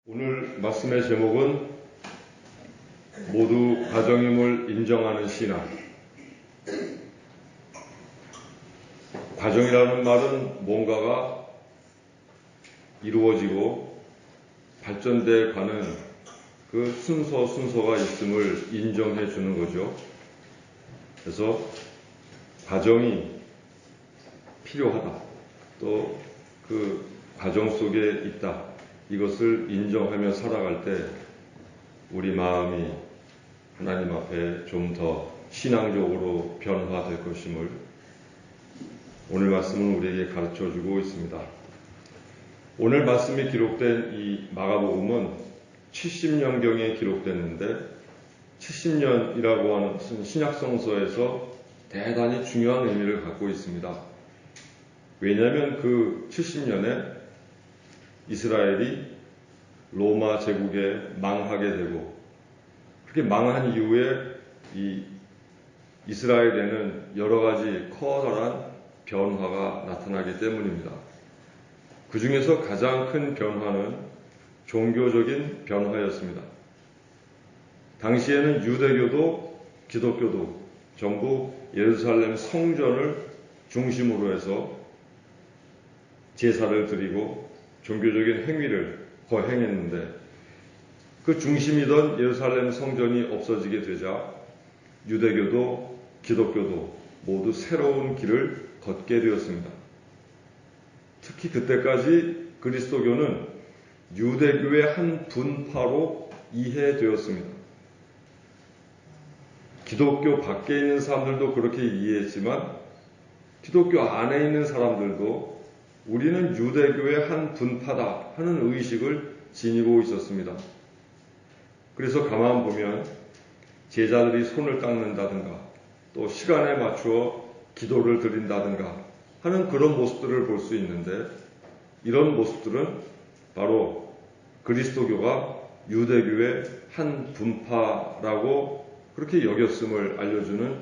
오늘 말씀의 제목은 모두 가정임을 인정하는 신앙. 가정이라는 말은 뭔가가 이루어지고 발전돼 가는 그 순서가 있음을 인정해 주는 거죠. 그래서 가정이 필요하다. 또 그 가정 속에 있다. 이것을 인정하며 살아갈 때 우리 마음이 하나님 앞에 좀 더 신앙적으로 변화될 것임을 오늘 말씀은 우리에게 가르쳐 주고 있습니다. 오늘 말씀이 기록된 이 마가복음은 70년경에 기록됐는데 70년이라고 하는 것은 신약성서에서 대단히 중요한 의미를 갖고 있습니다. 왜냐하면 그 70년에 이스라엘이 로마 제국에 망하게 되고 그렇게 망한 이후에 이 이스라엘에는 여러 가지 커다란 변화가 나타나기 때문입니다. 그 중에서 가장 큰 변화는 종교적인 변화였습니다. 당시에는 유대교도 기독교도 전부 예루살렘 성전을 중심으로 해서 제사를 드리고 종교적인 행위를 거행했는데 그 중심이던 예루살렘 성전이 없어지게 되자 유대교도 기독교도 모두 새로운 길을 걷게 되었습니다. 특히 그때까지 그리스도교는 유대교의 한 분파로 이해되었습니다. 기독교 밖에 있는 사람들도 그렇게 이해했지만 기독교 안에 있는 사람들도 우리는 유대교의 한 분파다 하는 의식을 지니고 있었습니다. 그래서 가만 보면 제자들이 손을 닦는다든가 또 시간에 맞추어 기도를 드린다든가 하는 그런 모습들을 볼 수 있는데 이런 모습들은 바로 그리스도교가 유대교의 한 분파라고 그렇게 여겼음을 알려주는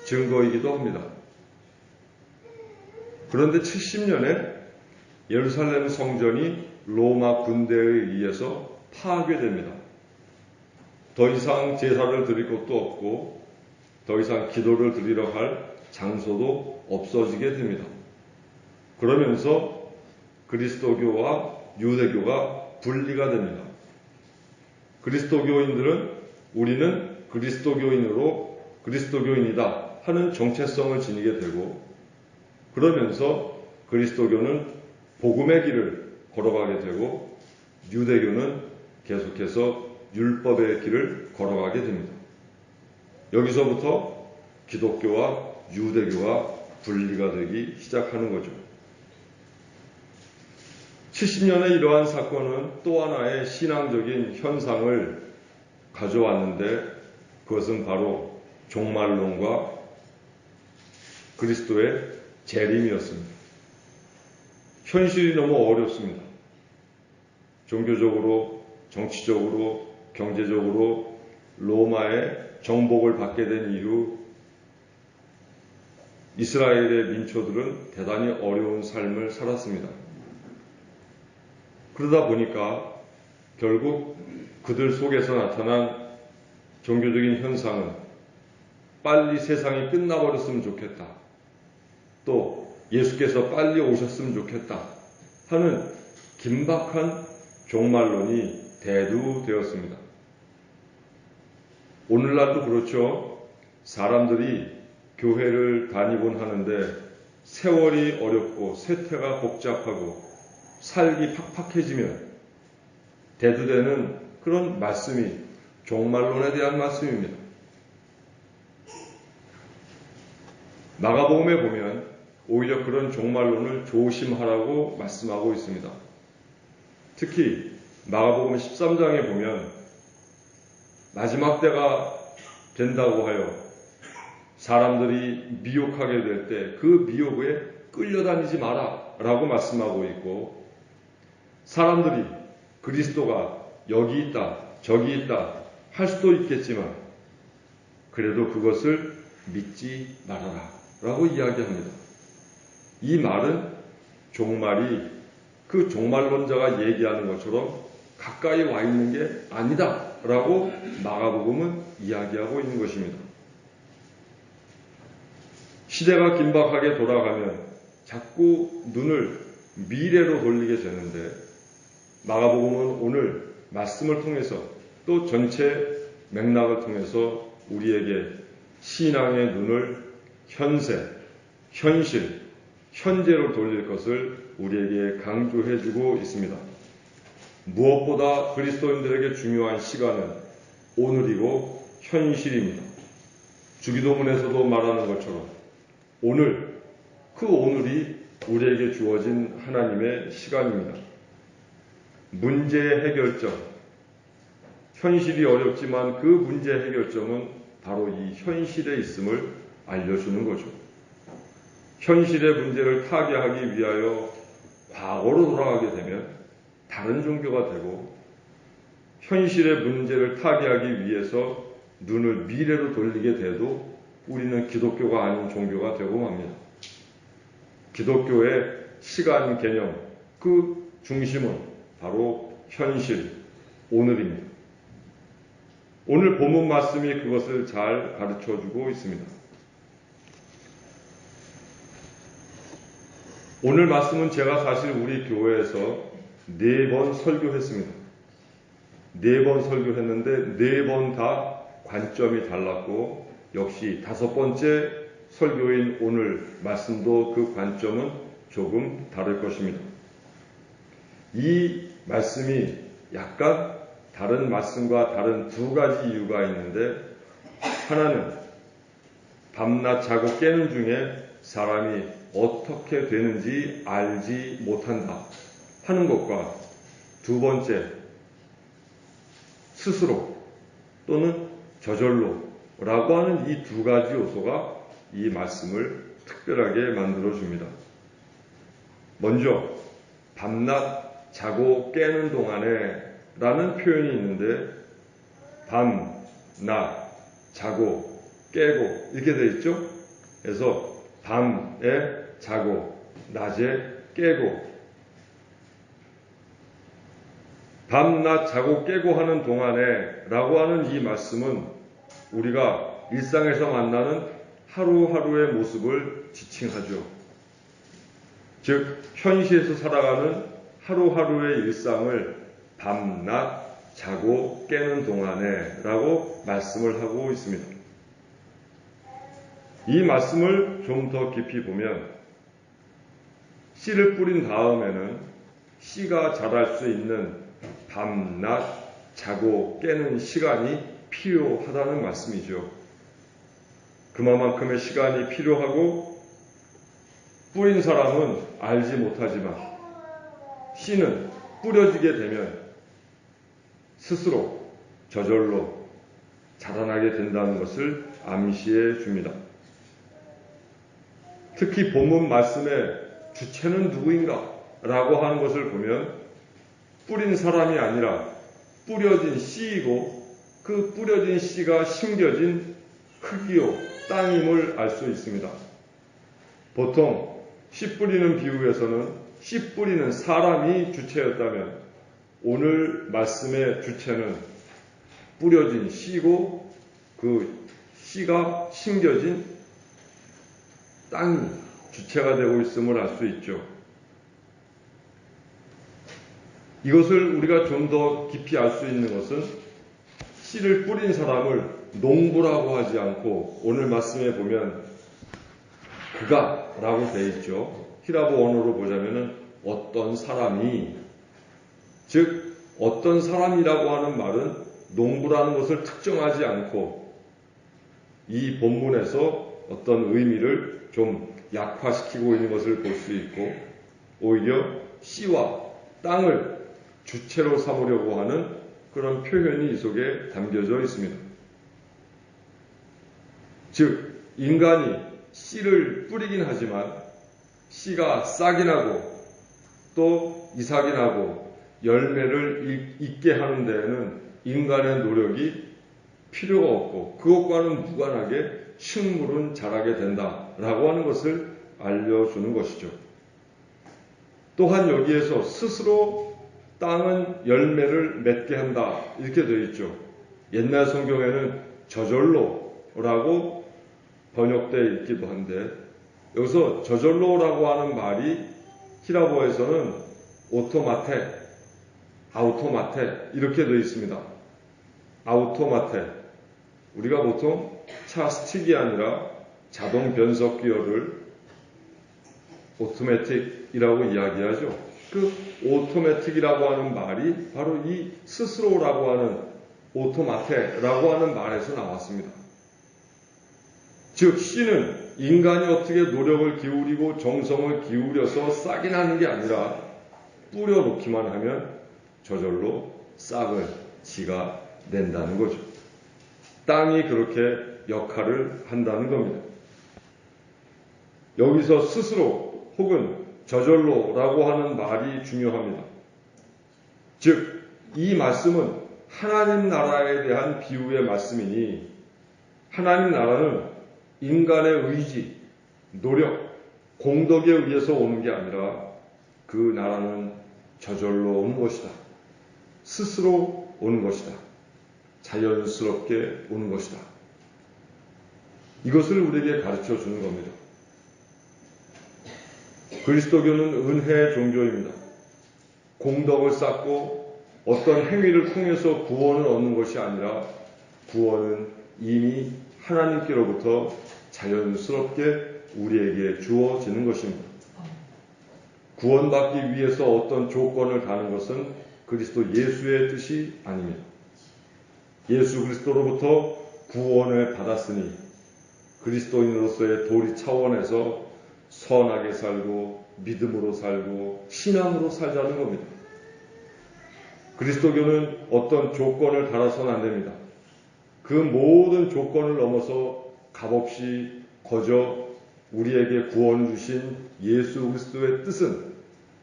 증거이기도 합니다. 그런데 70년에 예루살렘 성전이 로마 군대에 의해서 파괴됩니다. 더 이상 제사를 드릴 곳도 없고 더 이상 기도를 드리러 갈 장소도 없어지게 됩니다. 그러면서 그리스도교와 유대교가 분리가 됩니다. 그리스도교인들은 우리는 그리스도교인이다 하는 정체성을 지니게 되고 그러면서 그리스도교는 복음의 길을 걸어가게 되고 유대교는 계속해서 율법의 길을 걸어가게 됩니다. 여기서부터 기독교와 유대교가 분리가 되기 시작하는 거죠. 70년의 이러한 사건은 또 하나의 신앙적인 현상을 가져왔는데 그것은 바로 종말론과 그리스도의 재림이었습니다. 현실이 너무 어렵습니다. 종교적으로, 정치적으로, 경제적으로 로마의 정복을 받게 된 이후 이스라엘의 민초들은 대단히 어려운 삶을 살았습니다. 그러다 보니까 결국 그들 속에서 나타난 종교적인 현상은 빨리 세상이 끝나버렸으면 좋겠다. 또 예수께서 빨리 오셨으면 좋겠다 하는 긴박한 종말론이 대두되었습니다. 오늘날도 그렇죠. 사람들이 교회를 다니곤 하는데 세월이 어렵고 세태가 복잡하고 살기 팍팍해지면 대두되는 그런 말씀이 종말론에 대한 말씀입니다. 마가복음에 보면 오히려 그런 종말론을 조심하라고 말씀하고 있습니다. 특히 마가복음 13장에 보면 마지막 때가 된다고 하여 사람들이 미혹하게 될 때 그 미혹에 끌려다니지 마라 라고 말씀하고 있고 사람들이 그리스도가 여기 있다 저기 있다 할 수도 있겠지만 그래도 그것을 믿지 말아라 라고 이야기합니다. 이 말은 종말이 그 종말론자가 얘기하는 것처럼 가까이 와 있는 게 아니다 라고 마가복음은 이야기하고 있는 것입니다. 시대가 긴박하게 돌아가면 자꾸 눈을 미래로 돌리게 되는데 마가복음은 오늘 말씀을 통해서 또 전체 맥락을 통해서 우리에게 신앙의 눈을 현세, 현실, 현재로 돌릴 것을 우리에게 강조해주고 있습니다. 무엇보다 그리스도인들에게 중요한 시간은 오늘이고 현실입니다. 주기도문에서도 말하는 것처럼 오늘, 그 오늘이 우리에게 주어진 하나님의 시간입니다. 문제의 해결점, 현실이 어렵지만 그 문제 해결점은 바로 이 현실에 있음을 알려주는 거죠. 현실의 문제를 타개하기 위하여 과거로 돌아가게 되면 다른 종교가 되고, 현실의 문제를 타개하기 위해서 눈을 미래로 돌리게 돼도 우리는 기독교가 아닌 종교가 되고 맙니다. 기독교의 시간 개념, 그 중심은 바로 현실, 오늘입니다. 오늘 본문 말씀이 그것을 잘 가르쳐주고 있습니다. 오늘 말씀은 제가 사실 우리 교회에서 4번 설교했습니다. 4번 설교했는데 4번 다 관점이 달랐고, 역시 5번째 설교인 오늘 말씀도 그 관점은 조금 다를 것입니다. 이 말씀이 약간 다른 말씀과 다른 2가지 이유가 있는데, 하나는 밤낮 자고 깨는 중에 사람이 어떻게 되는지 알지 못한다 하는 것과, 2번째 스스로 또는 저절로 라고 하는 이 2가지 요소가 이 말씀을 특별하게 만들어줍니다. 먼저 밤낮 자고 깨는 동안에 라는 표현이 있는데, 밤, 낮, 자고, 깨고 이렇게 되어 있죠. 그래서 밤에 자고, 낮에 깨고, 밤, 낮, 자고, 깨고 하는 동안에 라고 하는 이 말씀은 우리가 일상에서 만나는 하루하루의 모습을 지칭하죠. 즉, 현실에서 살아가는 하루하루의 일상을 밤낮 자고 깨는 동안에 라고 말씀을 하고 있습니다. 이 말씀을 좀 더 깊이 보면 씨를 뿌린 다음에는 씨가 자랄 수 있는 밤낮 자고 깨는 시간이 필요하다는 말씀이죠. 그만큼의 시간이 필요하고, 뿌린 사람은 알지 못하지만 씨는 뿌려지게 되면 스스로 저절로 자라나게 된다는 것을 암시해 줍니다. 특히 본문 말씀의 주체는 누구인가 라고 하는 것을 보면 뿌린 사람이 아니라 뿌려진 씨이고, 그 뿌려진 씨가 심겨진 흙이요 땅임을 알 수 있습니다. 보통 씨 뿌리는 비유에서는 씨 뿌리는 사람이 주체였다면, 오늘 말씀의 주체는 뿌려진 씨고, 그 씨가 심겨진 땅이 주체가 되고 있음을 알 수 있죠. 이것을 우리가 좀 더 깊이 알 수 있는 것은, 씨를 뿌린 사람을 농부라고 하지 않고 오늘 말씀에 보면 그가 라고 되어 있죠. 히라보 언어로 보자면 어떤 사람이, 즉 어떤 사람이라고 하는 말은 농부라는 것을 특정하지 않고 이 본문에서 어떤 의미를 좀 약화시키고 있는 것을 볼 수 있고, 오히려 씨와 땅을 주체로 삼으려고 하는 그런 표현이 이 속에 담겨져 있습니다. 즉 인간이 씨를 뿌리긴 하지만 씨가 싹이 나고 또 이삭이 나고 열매를 잇게 하는 데에는 인간의 노력이 필요가 없고, 그것과는 무관하게 식물은 자라게 된다라고 하는 것을 알려주는 것이죠. 또한 여기에서 스스로 땅은 열매를 맺게 한다. 이렇게 되어 있죠. 옛날 성경에는 저절로라고 번역되어 있기도 한데 여기서 저절로라고 하는 말이 히라보에서는 아우토마테 이렇게 되어 있습니다. 아우토마테. 우리가 보통 차 스틱이 아니라 자동 변속 기어를 오토매틱이라고 이야기하죠. 그 오토매틱이라고 하는 말이 바로 이 스스로라고 하는 오토마테라고 하는 말에서 나왔습니다. 즉 씨는 인간이 어떻게 노력을 기울이고 정성을 기울여서 싹이 나는 게 아니라 뿌려놓기만 하면 저절로 싹을 지가 낸다는 거죠. 땅이 그렇게 역할을 한다는 겁니다. 여기서 스스로 혹은 저절로라고 하는 말이 중요합니다. 즉, 이 말씀은 하나님 나라에 대한 비유의 말씀이니 하나님 나라는 인간의 의지, 노력, 공덕에 의해서 오는 게 아니라 그 나라는 저절로 오는 것이다. 스스로 오는 것이다. 자연스럽게 오는 것이다. 이것을 우리에게 가르쳐 주는 겁니다. 그리스도교는 은혜의 종교입니다. 공덕을 쌓고 어떤 행위를 통해서 구원을 얻는 것이 아니라 구원은 이미 하나님께로부터 자연스럽게 우리에게 주어지는 것입니다. 구원받기 위해서 어떤 조건을 다는 것은 그리스도 예수의 뜻이 아닙니다. 예수 그리스도로부터 구원을 받았으니 그리스도인으로서의 도리 차원에서 선하게 살고 믿음으로 살고 신앙으로 살자는 겁니다. 그리스도교는 어떤 조건을 달아서는 안 됩니다. 그 모든 조건을 넘어서 값없이 거저 우리에게 구원을 주신 예수 그리스도의 뜻은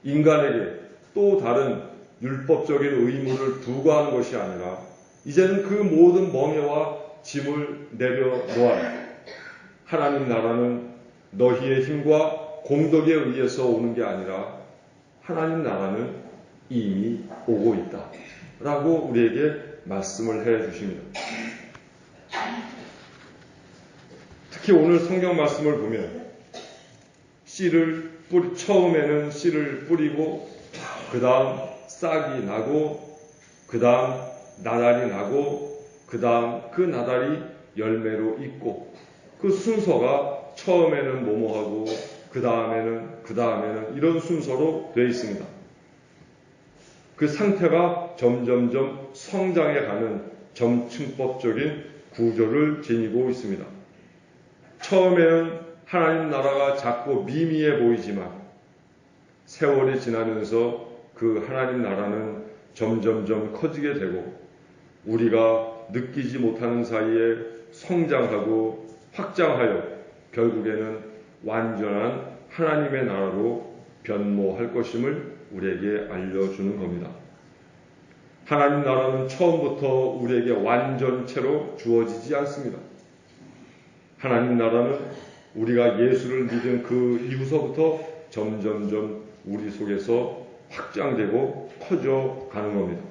인간에게 또 다른 율법적인 의무를 부과하는 것이 아니라 이제는 그 모든 멍에와 짐을 내려놓아라. 하나님 나라는 너희의 힘과 공덕에 의해서 오는 게 아니라 하나님 나라는 이미 오고 있다. 라고 우리에게 말씀을 해 주십니다. 특히 오늘 성경 말씀을 보면 처음에는 씨를 뿌리고 그 다음 싹이 나고 그 다음 나달이 나고 그 다음 그 나달이 열매로 익고 그 순서가 처음에는 뭐뭐하고 그 다음에는 이런 순서로 되어 있습니다. 그 상태가 점점점 성장해 가는 점층법적인 구조를 지니고 있습니다. 처음에는 하나님 나라가 작고 미미해 보이지만 세월이 지나면서 그 하나님 나라는 점점점 커지게 되고 우리가 느끼지 못하는 사이에 성장하고 확장하여 결국에는 완전한 하나님의 나라로 변모할 것임을 우리에게 알려주는 겁니다. 하나님 나라는 처음부터 우리에게 완전체로 주어지지 않습니다. 하나님 나라는 우리가 예수를 믿은 그 이후서부터 점점점 우리 속에서 확장되고 커져 가는 겁니다.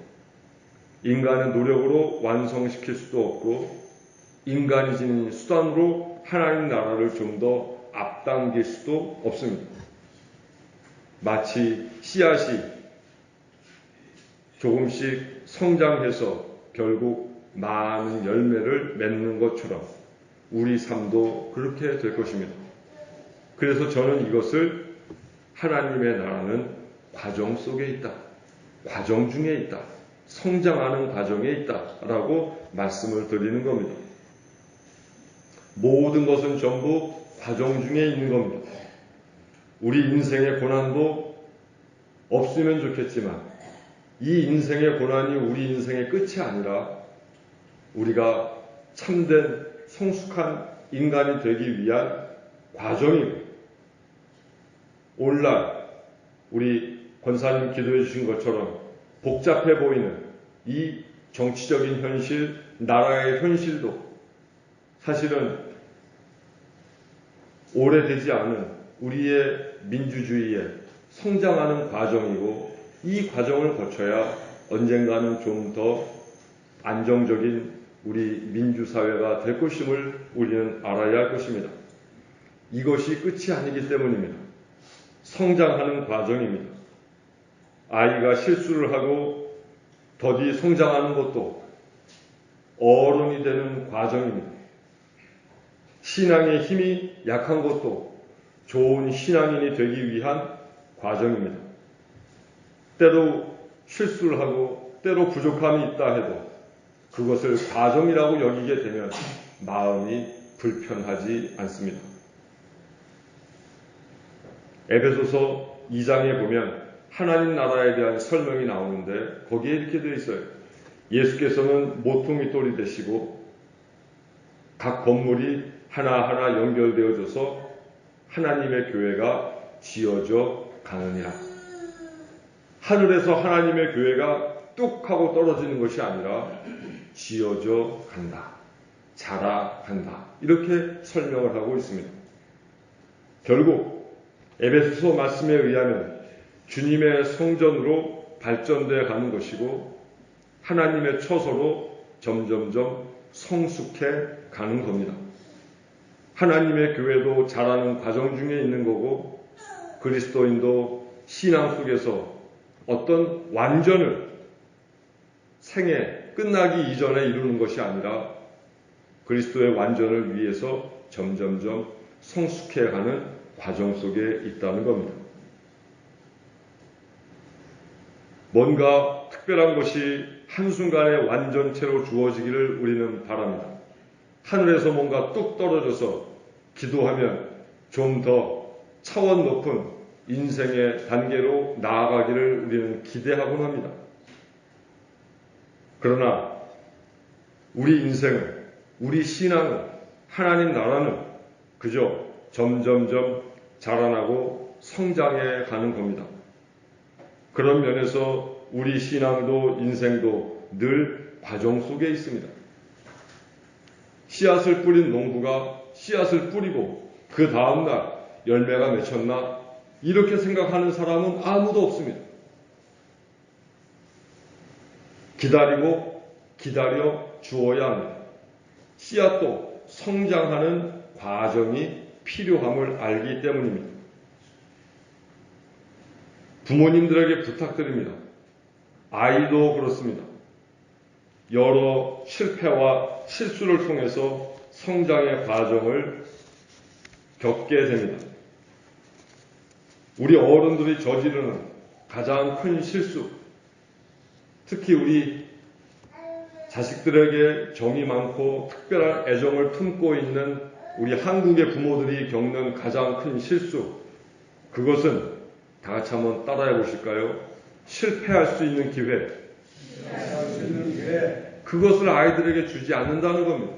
인간의 노력으로 완성시킬 수도 없고 인간이 지닌 수단으로 하나님 나라를 좀 더 앞당길 수도 없습니다. 마치 씨앗이 조금씩 성장해서 결국 많은 열매를 맺는 것처럼 우리 삶도 그렇게 될 것입니다. 그래서 저는 이것을 하나님의 나라는 과정 속에 있다. 과정 중에 있다. 성장하는 과정에 있다라고 말씀을 드리는 겁니다. 모든 것은 전부 과정 중에 있는 겁니다. 우리 인생의 고난도 없으면 좋겠지만 이 인생의 고난이 우리 인생의 끝이 아니라 우리가 참된 성숙한 인간이 되기 위한 과정이고 오늘날 우리 권사님 기도해 주신 것처럼 복잡해 보이는 이 정치적인 현실, 나라의 현실도 사실은 오래되지 않은 우리의 민주주의의 성장하는 과정이고 이 과정을 거쳐야 언젠가는 좀 더 안정적인 우리 민주사회가 될 것임을 우리는 알아야 할 것입니다. 이것이 끝이 아니기 때문입니다. 성장하는 과정입니다. 아이가 실수를 하고 더디 성장하는 것도 어른이 되는 과정입니다. 신앙의 힘이 약한 것도 좋은 신앙인이 되기 위한 과정입니다. 때로 실수를 하고 때로 부족함이 있다 해도 그것을 과정이라고 여기게 되면 마음이 불편하지 않습니다. 에베소서 2장에 보면 하나님 나라에 대한 설명이 나오는데 거기에 이렇게 되어 있어요. 예수께서는 모퉁이돌이 되시고 각 건물이 하나하나 연결되어져서 하나님의 교회가 지어져 가느니라. 하늘에서 하나님의 교회가 뚝 하고 떨어지는 것이 아니라 지어져 간다. 자라간다. 이렇게 설명을 하고 있습니다. 결국 에베소서 말씀에 의하면 주님의 성전으로 발전되어 가는 것이고 하나님의 처소로 점점점 성숙해 가는 겁니다. 하나님의 교회도 자라는 과정 중에 있는 거고 그리스도인도 신앙 속에서 어떤 완전을 생애 끝나기 이전에 이루는 것이 아니라 그리스도의 완전을 위해서 점점점 성숙해가는 과정 속에 있다는 겁니다. 뭔가 특별한 것이 한순간에 완전체로 주어지기를 우리는 바랍니다. 하늘에서 뭔가 뚝 떨어져서 기도하면 좀 더 차원 높은 인생의 단계로 나아가기를 우리는 기대하곤 합니다. 그러나 우리 인생은, 우리 신앙은, 하나님 나라는 그저 점점점 자라나고 성장해 가는 겁니다. 그런 면에서 우리 신앙도 인생도 늘 과정 속에 있습니다. 씨앗을 뿌린 농부가 씨앗을 뿌리고 그 다음날 열매가 맺혔나? 이렇게 생각하는 사람은 아무도 없습니다. 기다리고 기다려 주어야 합니다. 씨앗도 성장하는 과정이 필요함을 알기 때문입니다. 부모님들에게 부탁드립니다. 아이도 그렇습니다. 여러 실패와 실수를 통해서 성장의 과정을 겪게 됩니다. 우리 어른들이 저지르는 가장 큰 실수, 특히 우리 자식들에게 정이 많고 특별한 애정을 품고 있는 우리 한국의 부모들이 겪는 가장 큰 실수, 그것은 다 같이 한번 따라해 보실까요? 실패할 수 있는 기회. 그것을 아이들에게 주지 않는다는 겁니다.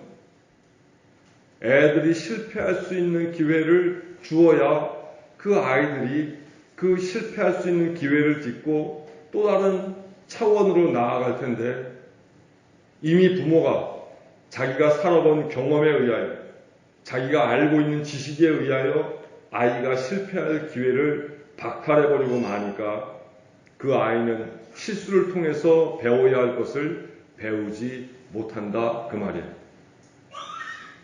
애들이 실패할 수 있는 기회를 주어야 그 아이들이 그 실패할 수 있는 기회를 딛고 또 다른 차원으로 나아갈 텐데 이미 부모가 자기가 살아본 경험에 의하여 자기가 알고 있는 지식에 의하여 아이가 실패할 기회를 박탈해버리고 마니까 그 아이는 실수를 통해서 배워야 할 것을 배우지 못한다 그 말이에요.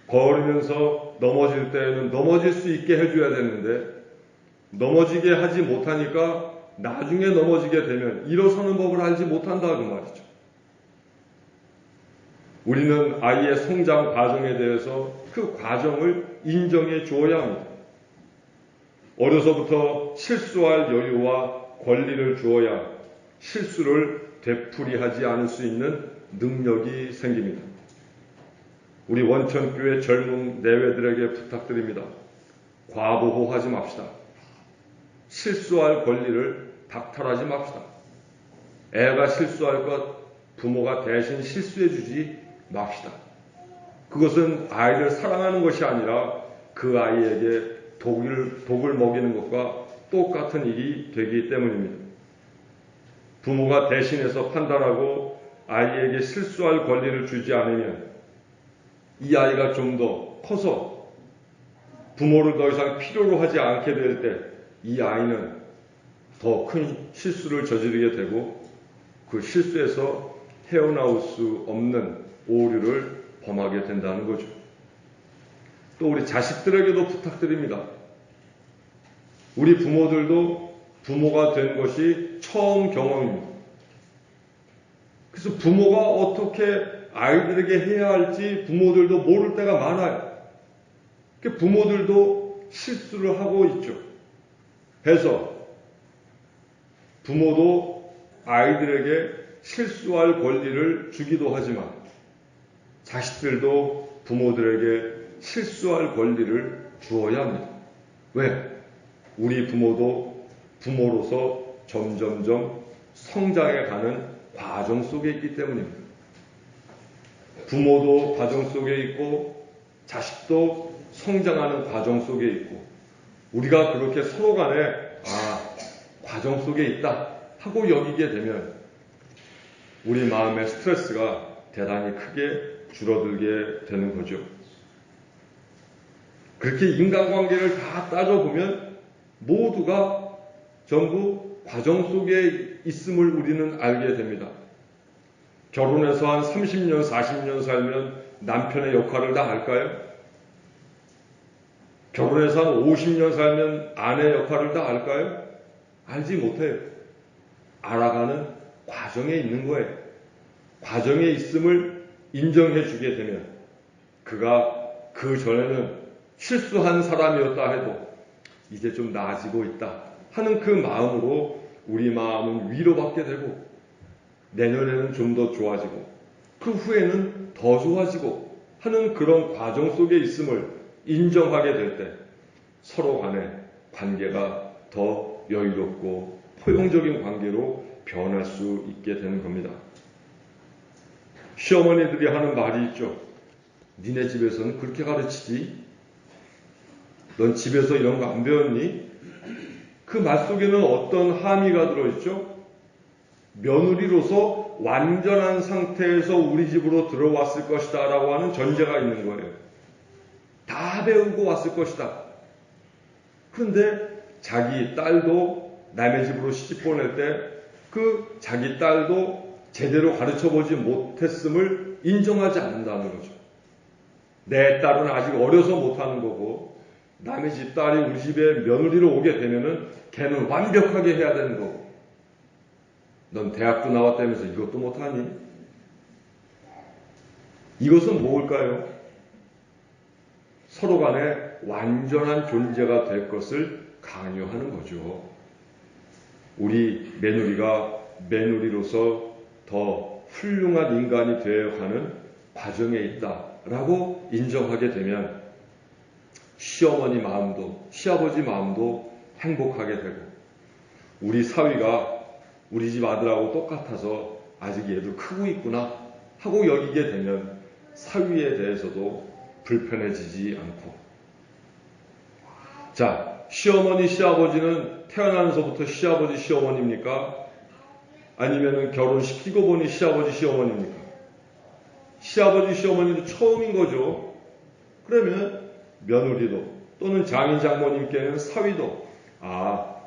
걸으면서 넘어질 때에는 넘어질 수 있게 해줘야 되는데 넘어지게 하지 못하니까 나중에 넘어지게 되면 일어서는 법을 알지 못한다 그 말이죠. 우리는 아이의 성장 과정에 대해서 그 과정을 인정해 주어야 합니다. 어려서부터 실수할 여유와 권리를 주어야 실수를 되풀이하지 않을 수 있는 능력이 생깁니다. 우리 원천교회 젊은 내외들에게 부탁드립니다. 과보호하지 맙시다. 실수할 권리를 박탈하지 맙시다. 애가 실수할 것 부모가 대신 실수해 주지 맙시다. 그것은 아이를 사랑하는 것이 아니라 그 아이에게 독을 먹이는 것과 똑같은 일이 되기 때문입니다. 부모가 대신해서 판단하고 아이에게 실수할 권리를 주지 않으면 이 아이가 좀 더 커서 부모를 더 이상 필요로 하지 않게 될 때 이 아이는 더 큰 실수를 저지르게 되고 그 실수에서 헤어나올 수 없는 오류를 범하게 된다는 거죠. 또 우리 자식들에게도 부탁드립니다. 우리 부모들도 부모가 된 것이 처음 경험입니다. 그래서 부모가 어떻게 아이들에게 해야 할지 부모들도 모를 때가 많아요. 부모들도 실수를 하고 있죠. 그래서 부모도 아이들에게 실수할 권리를 주기도 하지만 자식들도 부모들에게 실수할 권리를 주어야 합니다. 왜? 우리 부모도 부모로서 점점점 성장해가는 과정 속에 있기 때문입니다. 부모도 과정 속에 있고 자식도 성장하는 과정 속에 있고 우리가 그렇게 서로 간에 과정 속에 있다 하고 여기게 되면 우리 마음의 스트레스가 대단히 크게 줄어들게 되는 거죠. 그렇게 인간관계를 다 따져보면 모두가 전부 과정 속에 있음을 우리는 알게 됩니다. 결혼해서 한 30년, 40년 살면 남편의 역할을 다 알까요? 결혼해서 한 50년 살면 아내의 역할을 다 알까요? 알지 못해요. 알아가는 과정에 있는 거예요. 과정에 있음을 인정해 주게 되면 그가 그 전에는 실수한 사람이었다 해도 이제 좀 나아지고 있다 하는 그 마음으로 우리 마음은 위로받게 되고 내년에는 좀 더 좋아지고 그 후에는 더 좋아지고 하는 그런 과정 속에 있음을 인정하게 될 때 서로 간의 관계가 더 여유롭고 포용적인 관계로 변할 수 있게 되는 겁니다. 시어머니들이 하는 말이 있죠. 니네 집에서는 그렇게 가르치지? 넌 집에서 이런 거 안 배웠니? 그 말 속에는 어떤 함의가 들어있죠? 며느리로서 완전한 상태에서 우리 집으로 들어왔을 것이다 라고 하는 전제가 있는 거예요. 다 배우고 왔을 것이다. 그런데 자기 딸도 남의 집으로 시집 보낼 때 그 자기 딸도 제대로 가르쳐보지 못했음을 인정하지 않는다는 거죠. 내 딸은 아직 어려서 못하는 거고 남의 집 딸이 우리 집에 며느리로 오게 되면은 걔는 완벽하게 해야 되는 거고 넌 대학도 나왔다면서 이것도 못하니? 이것은 뭘까요? 서로 간에 완전한 존재가 될 것을 강요하는 거죠. 우리 며느리가 며느리로서 더 훌륭한 인간이 되어가는 과정에 있다라고 인정하게 되면 시어머니 마음도 시아버지 마음도 행복하게 되고 우리 사위가 우리 집 아들하고 똑같아서 아직 얘도 크고 있구나 하고 여기게 되면 사위에 대해서도 불편해지지 않고 자, 시어머니, 시아버지는 태어나면서부터 시아버지, 시어머니입니까? 아니면 결혼시키고 보니 시아버지, 시어머니입니까? 시아버지, 시어머니도 처음인 거죠. 그러면 며느리도 또는 장인, 장모님께는 사위도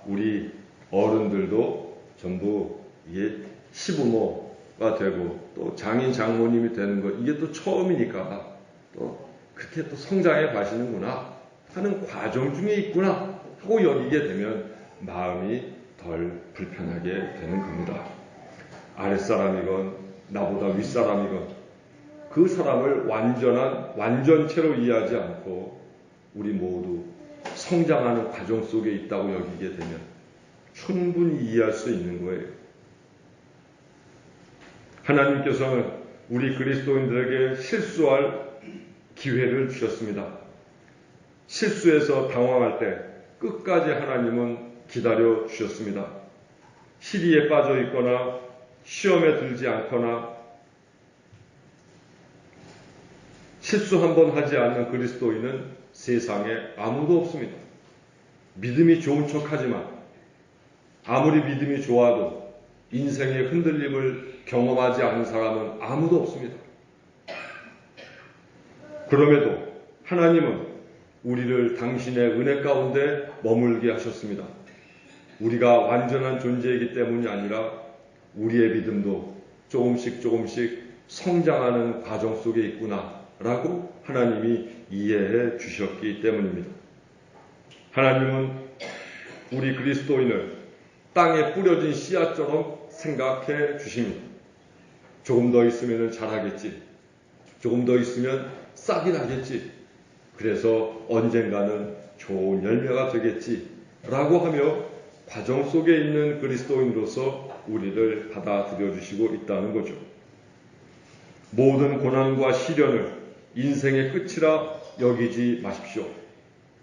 우리 어른들도 전부 이게 시부모가 되고 또 장인, 장모님이 되는 거 이게 또 처음이니까 또 그렇게 또 성장해 가시는구나 하는 과정 중에 있구나 하고 여기게 되면 마음이 덜 불편하게 되는 겁니다. 아랫사람이건 나보다 윗사람이건 그 사람을 완전체로 이해하지 않고 우리 모두 성장하는 과정 속에 있다고 여기게 되면 충분히 이해할 수 있는 거예요. 하나님께서는 우리 그리스도인들에게 실수할 기회를 주셨습니다. 실수해서 당황할 때 끝까지 하나님은 기다려 주셨습니다. 시리에 빠져 있거나 시험에 들지 않거나 실수 한 번 하지 않는 그리스도인은 세상에 아무도 없습니다. 믿음이 좋은 척하지만 아무리 믿음이 좋아도 인생의 흔들림을 경험하지 않은 사람은 아무도 없습니다. 그럼에도 하나님은 우리를 당신의 은혜 가운데 머물게 하셨습니다. 우리가 완전한 존재이기 때문이 아니라 우리의 믿음도 조금씩 성장하는 과정 속에 있구나라고 하나님이 이해해 주셨기 때문입니다. 하나님은 우리 그리스도인을 땅에 뿌려진 씨앗처럼 생각해 주십니다. 조금 더 있으면 자라겠지. 조금 더 있으면 싹이 나겠지. 그래서 언젠가는 좋은 열매가 되겠지. 라고 하며 과정 속에 있는 그리스도인으로서 우리를 받아들여 주시고 있다는 거죠. 모든 고난과 시련을 인생의 끝이라 여기지 마십시오.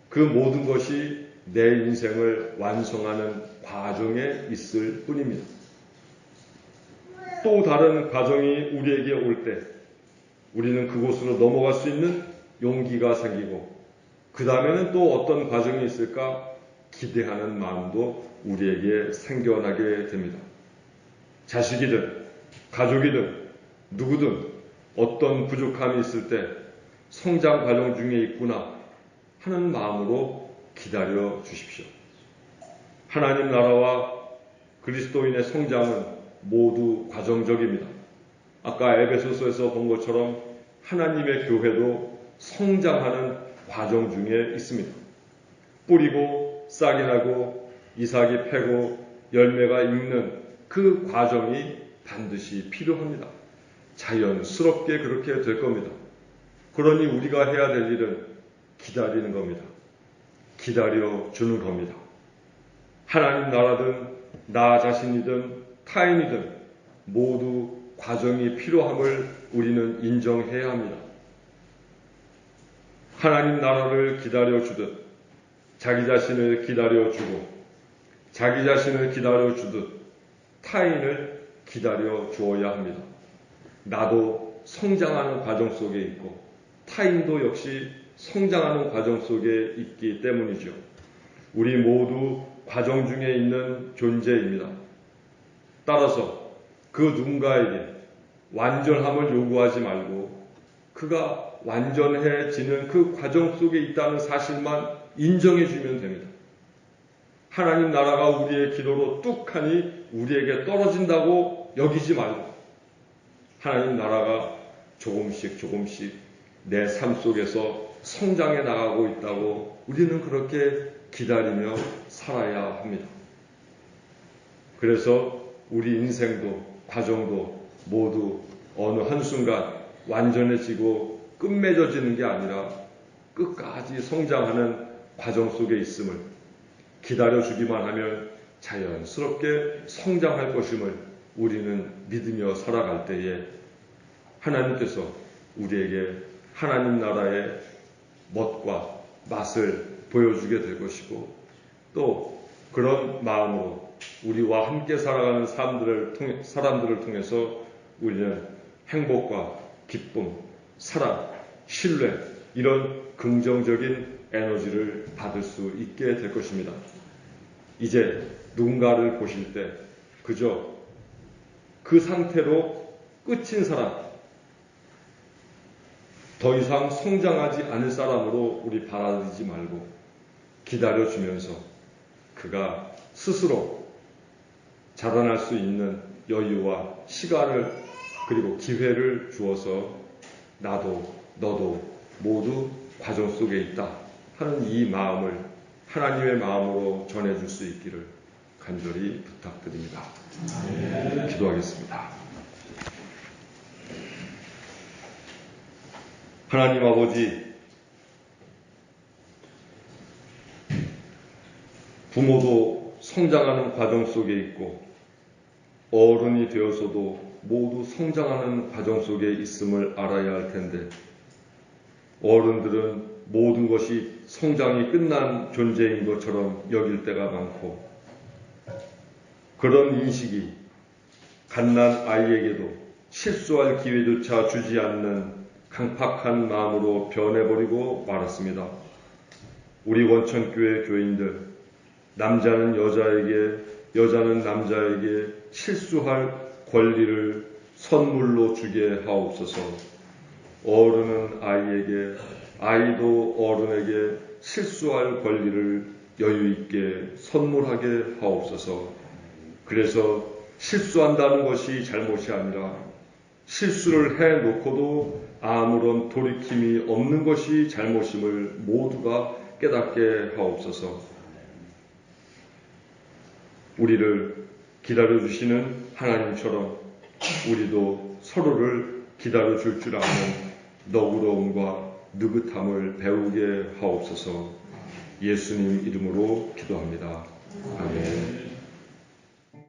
그 모든 것이 내 인생을 완성하는 과정에 있을 뿐입니다. 또 다른 과정이 우리에게 올 때 우리는 그곳으로 넘어갈 수 있는 용기가 생기고 그 다음에는 또 어떤 과정이 있을까 기대하는 마음도 우리에게 생겨나게 됩니다. 자식이든 가족이든 누구든 어떤 부족함이 있을 때 성장 과정 중에 있구나 하는 마음으로 기다려 주십시오. 하나님 나라와 그리스도인의 성장은 모두 과정적입니다. 아까 에베소서에서 본 것처럼 하나님의 교회도 성장하는 과정 중에 있습니다. 뿌리고 싹이 나고 이삭이 패고 열매가 익는 그 과정이 반드시 필요합니다. 자연스럽게 그렇게 될 겁니다. 그러니 우리가 해야 될 일은 기다리는 겁니다. 기다려 주는 겁니다. 하나님 나라든 나 자신이든 타인이든 모두 과정이 필요함을 우리는 인정해야 합니다. 하나님 나라를 기다려 주듯 자기 자신을 기다려 주고 자기 자신을 기다려 주듯 타인을 기다려 주어야 합니다. 나도 성장하는 과정 속에 있고 타인도 역시 성장하는 과정 속에 있기 때문이죠. 우리 모두 과정 중에 있는 존재입니다. 따라서 그 누군가에게 완전함을 요구하지 말고 그가 완전해지는 그 과정 속에 있다는 사실만 인정해 주면 됩니다. 하나님 나라가 우리의 기도로 뚝하니 우리에게 떨어진다고 여기지 말고 하나님 나라가 조금씩 내 삶 속에서 성장해 나가고 있다고 우리는 그렇게 기다리며 살아야 합니다. 그래서 우리 인생도 과정도 모두 어느 한순간 완전해지고 끝맺어지는 게 아니라 끝까지 성장하는 과정 속에 있음을 기다려주기만 하면 자연스럽게 성장할 것임을 우리는 믿으며 살아갈 때에 하나님께서 우리에게 하나님 나라의 멋과 맛을 보여주게 될 것이고 또 그런 마음으로 우리와 함께 살아가는 사람들을 통해서 우리는 행복과 기쁨, 사랑, 신뢰 이런 긍정적인 에너지를 받을 수 있게 될 것입니다. 이제 누군가를 보실 때 그저 그 상태로 끝인 사람, 더 이상 성장하지 않을 사람으로 우리 받아들이지 말고 기다려주면서 그가 스스로 자라날 수 있는 여유와 시간을 그리고 기회를 주어서 나도 너도 모두 과정 속에 있다 하는 이 마음을 하나님의 마음으로 전해줄 수 있기를 간절히 부탁드립니다. 기도하겠습니다. 하나님 아버지, 부모도 성장하는 과정 속에 있고 어른이 되어서도 모두 성장하는 과정 속에 있음을 알아야 할 텐데 어른들은 모든 것이 성장이 끝난 존재인 것처럼 여길 때가 많고 그런 인식이 갓난 아이에게도 실수할 기회조차 주지 않는 강팍한 마음으로 변해버리고 말았습니다. 우리 원천교회 교인들, 남자는 여자에게, 여자는 남자에게 실수할 권리를 선물로 주게 하옵소서. 어른은 아이에게, 아이도 어른에게 실수할 권리를 여유 있게 선물하게 하옵소서. 그래서 실수한다는 것이 잘못이 아니라 실수를 해놓고도 아무런 돌이킴이 없는 것이 잘못임을 모두가 깨닫게 하옵소서. 우리를 기다려주시는 하나님처럼 우리도 서로를 기다려줄 줄 아는 너그러움과 느긋함을 배우게 하옵소서. 예수님 이름으로 기도합니다. 아멘.